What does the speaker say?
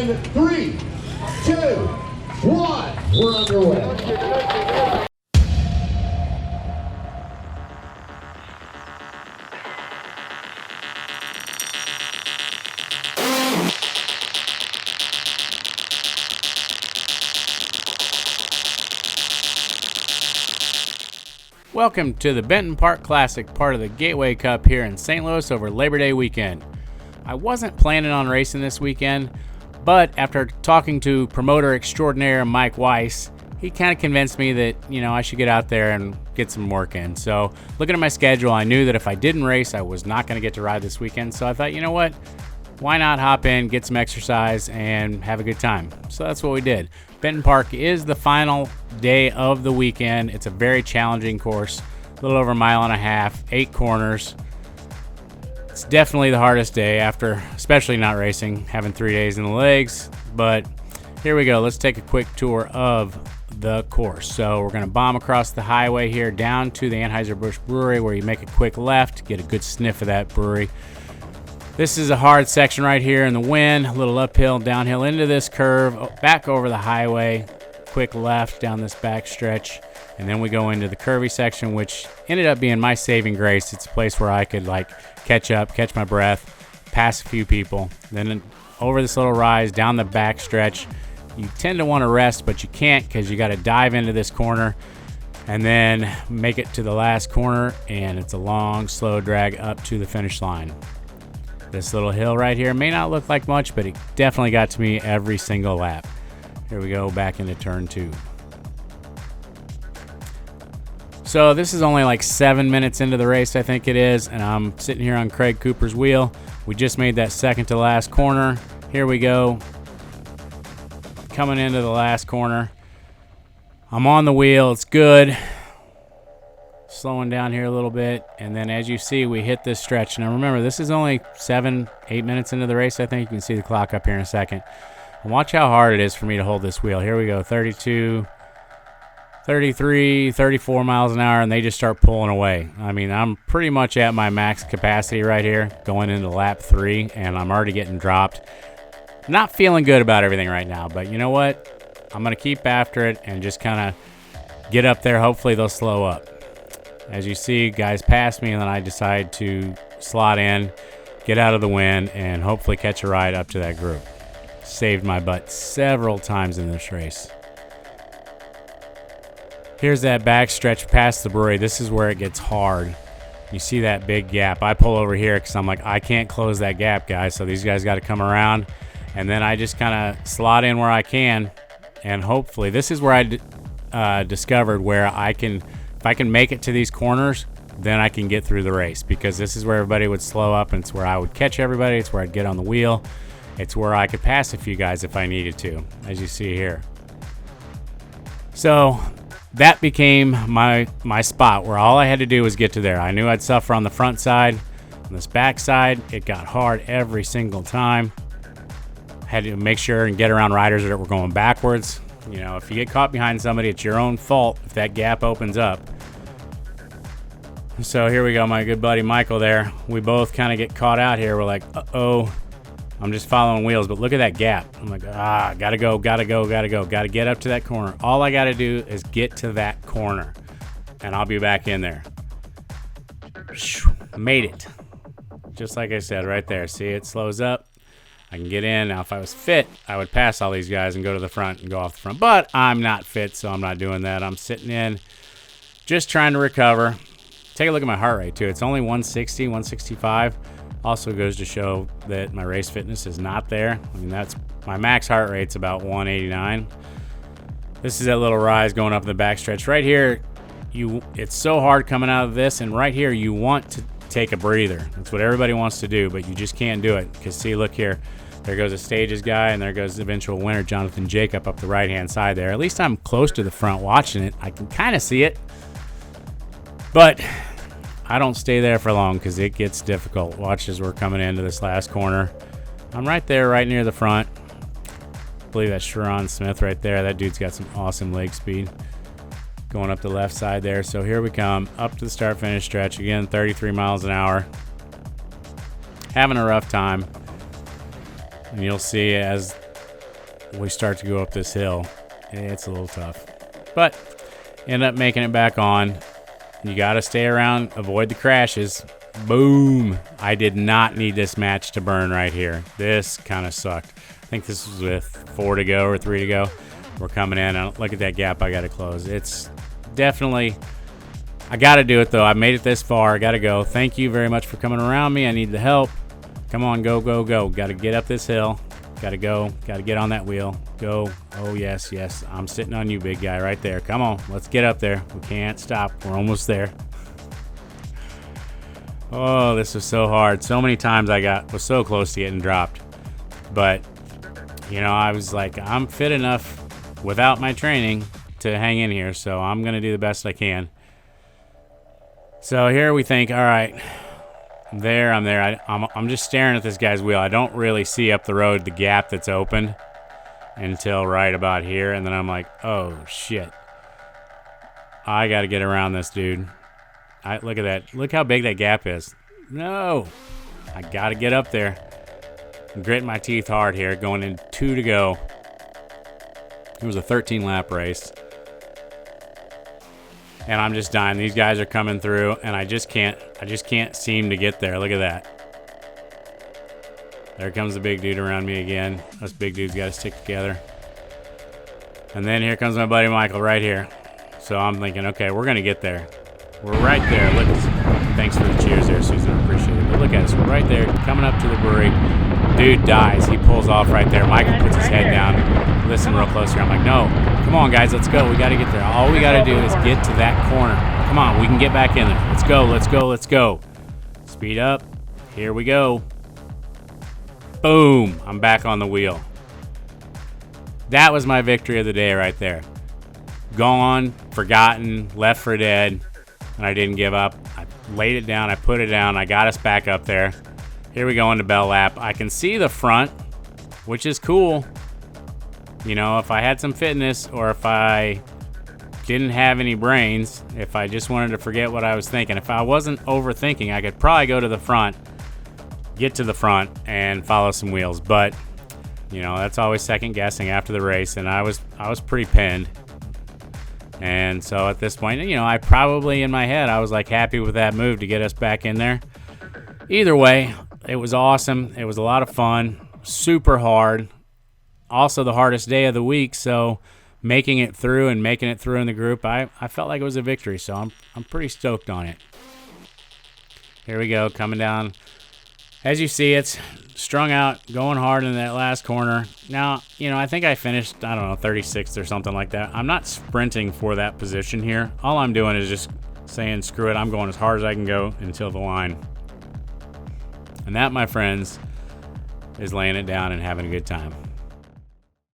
In 3, 2, 1, we're underway. Welcome to the Benton Park Classic, part of the Gateway Cup here in St. Louis over Labor Day weekend. I wasn't planning on racing this weekend, but after talking to promoter extraordinaire Mike Weiss, he kind of convinced me that, I should get out there and get some work in. So looking at my schedule, I knew that if I didn't race, I was not going to get to ride this weekend. So I thought, you know what? Why not hop in, get some exercise, and have a good time? So that's what we did. Benton Park is the final day of the weekend. It's a very challenging course, a little over a mile and a half, 8 corners. It's definitely the hardest day after, especially not racing, having 3 days in the legs. But here we go. Let's take a quick tour of the course. So we're going to bomb across the highway here down to the Anheuser-Busch Brewery, where you make a quick left, get a good sniff of that brewery. This is a hard section right here in the wind, a little uphill, downhill into this curve, back over the highway, quick left down this back stretch, and then we go into the curvy section, which ended up being my saving grace. It's a place where I could catch up, catch my breath, pass a few people. Then over this little rise down the back stretch, you tend to want to rest, but you can't because you got to dive into this corner and then make it to the last corner, and it's a long, slow drag up to the finish line. This little hill right here may not look like much, but it definitely got to me every single lap. Here we go back into turn 2. So this is only 7 minutes into the race, I think it is, and I'm sitting here on Craig Cooper's wheel. We just made that second to last corner. Here we go. Coming into the last corner. I'm on the wheel. It's good. Slowing down here a little bit, and then as you see, we hit this stretch. Now remember, this is only 7-8 minutes into the race. I think you can see the clock up here in a second. And watch how hard it is for me to hold this wheel. Here we go, 32, 33, 34 miles an hour, and they just start pulling away. I mean, I'm pretty much at my max capacity right here, going into lap 3, and I'm already getting dropped. Not feeling good about everything right now, but you know what? I'm going to keep after it and just kind of get up there. Hopefully they'll slow up. As you see, guys pass me, and then I decide to slot in, get out of the wind, and hopefully catch a ride up to that group. Saved my butt several times in this race. Here's that back stretch past the brewery. This is where it gets hard. You see that big gap. I pull over here because I'm like, I can't close that gap, guys, so these guys got to come around. And then I just kind of slot in where I can, and hopefully this is where I discovered where if I can make it to these corners, then I can get through the race, because this is where everybody would slow up, and it's where I would catch everybody. It's where I'd get on the wheel. It's where I could pass a few guys if I needed to, as you see here. So that became my spot where all I had to do was get to there. I knew I'd suffer on the front side. On this back side, it got hard every single time. Had to make sure and get around riders that were going backwards. If you get caught behind somebody, it's your own fault if that gap opens up. So here we go, my good buddy Michael there. We both kind of get caught out here. We're like, uh-oh. I'm just following wheels, but look at that gap. I'm like, gotta go. Gotta get up to that corner. All I gotta do is get to that corner, and I'll be back in there. Made it. Just like I said right there. See, it slows up. I can get in. Now, if I was fit, I would pass all these guys and go to the front and go off the front. But I'm not fit, so I'm not doing that. I'm sitting in, just trying to recover. Take a look at my heart rate, too. It's only 160, 165. Also goes to show that my race fitness is not there. I mean, that's my max heart rate's about 189. This is that little rise going up the backstretch. Right here, it's so hard coming out of this, and right here you want to take a breather. That's what everybody wants to do, but you just can't do it. Because see, look here. There goes a stages guy, and there goes the eventual winner, Jonathan Jacob, up the right-hand side there. At least I'm close to the front watching it. I can kind of see it. But I don't stay there for long because it gets difficult. Watch as we're coming into this last corner. I'm right there, right near the front. I believe that's Sharon Smith right there. That dude's got some awesome leg speed. Going up the left side there. So here we come, up to the start-finish stretch. Again, 33 miles an hour. Having a rough time. And you'll see as we start to go up this hill, it's a little tough. But end up making it back on. You got to stay around, avoid the crashes. Boom. I did not need this match to burn right here. This kind of sucked. I think this was with 4 to go or 3 to go. We're coming in. Look at that gap I got to close. It's definitely... I got to do it, though. I made it this far. I got to go. Thank you very much for coming around me. I need the help. Come on, go, go, go. Got to get up this hill. Got to go. Got to get on that wheel. Go. Oh, yes, yes. I'm sitting on you, big guy, right there. Come on. Let's get up there. We can't stop. We're almost there. Oh, this was so hard. So many times was so close to getting dropped. But, you know, I was like, I'm fit enough without my training to hang in here, so I'm going to do the best I can. So here we think, all right, I'm there. I'm just staring at this guy's wheel. I don't really see up the road the gap that's open until right about here, and then I'm like, oh, shit. I got to get around this dude. Look at that. Look how big that gap is. No. I got to get up there. I'm gritting my teeth hard here, going in 2 to go. It was a 13-lap race. And I'm just dying. These guys are coming through, and I just can't seem to get there. Look at that. There comes the big dude around me again. Us big dudes got to stick together. And then here comes my buddy Michael right here. So I'm thinking, okay, we're going to get there. We're right there. Look, thanks for the cheers there, Susan. I appreciate it. But look at us. We're right there, coming up to the brewery. Dude dies. He pulls off right there. Michael puts his head down. Listen real close here. I'm like, no. Come on, guys. Let's go. We got to get there. All we got to do is get to that corner. Come on. We can get back in there. Let's go. Let's go. Let's go. Speed up. Here we go. Boom. I'm back on the wheel. That was my victory of the day right there. Gone, forgotten, left for dead. And I didn't give up. I laid it down. I put it down. I got us back up there. Here we go into bell lap. I can see the front, which is cool. You know, if I had some fitness or if I didn't have any brains, if I just wanted to forget what I was thinking, if I wasn't overthinking, I could probably go to the front, get to the front, and follow some wheels. But, you know, that's always second guessing after the race, and I was pretty pinned. And so at this point, you know, I probably in my head, I was like happy with that move to get us back in there. Either way, it was awesome. It was a lot of fun, super hard. Also the hardest day of the week. So making it through in the group, I felt like it was a victory. So I'm pretty stoked on it. Here we go, coming down. As you see, it's strung out, going hard in that last corner. Now, you know, I think I finished, 36th or something like that. I'm not sprinting for that position here. All I'm doing is just saying, screw it, I'm going as hard as I can go until the line. And that, my friends, is laying it down and having a good time.